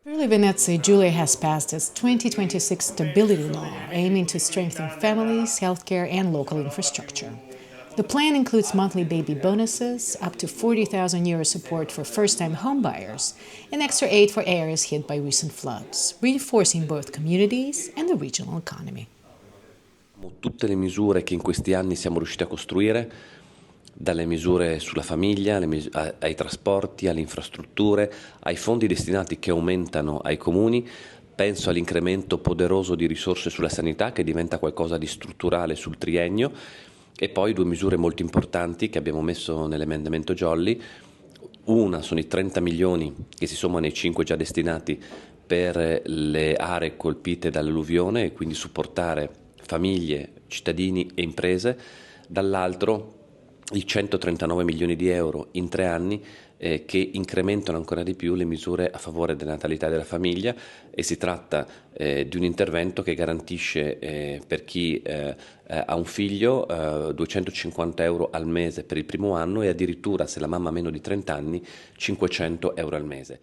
Friuli Venezia Giulia has passed its 2026 Stability Law, aiming to strengthen families, healthcare, and local infrastructure. The plan includes monthly baby bonuses, up to 40,000 euro support for first-time homebuyers, and extra aid for areas hit by recent floods, reinforcing both communities and the regional economy. Tutte le misure che in questi anni siamo riusciti a costruire, dalle misure sulla famiglia, ai trasporti, alle infrastrutture, ai fondi destinati che aumentano ai comuni, penso all'incremento poderoso di risorse sulla sanità che diventa qualcosa di strutturale sul triennio e poi due misure molto importanti che abbiamo messo nell'emendamento Jolly. Una sono i 30 milioni che si sommano ai 5 già destinati per le aree colpite dall'alluvione e quindi supportare famiglie, cittadini e imprese, dall'altro i 139 milioni di euro in 3 anni che incrementano ancora di più le misure a favore della natalità e della famiglia e si tratta di un intervento che garantisce per chi ha un figlio 250 euro al mese per il primo anno e addirittura se la mamma ha meno di 30 anni 500 euro al mese.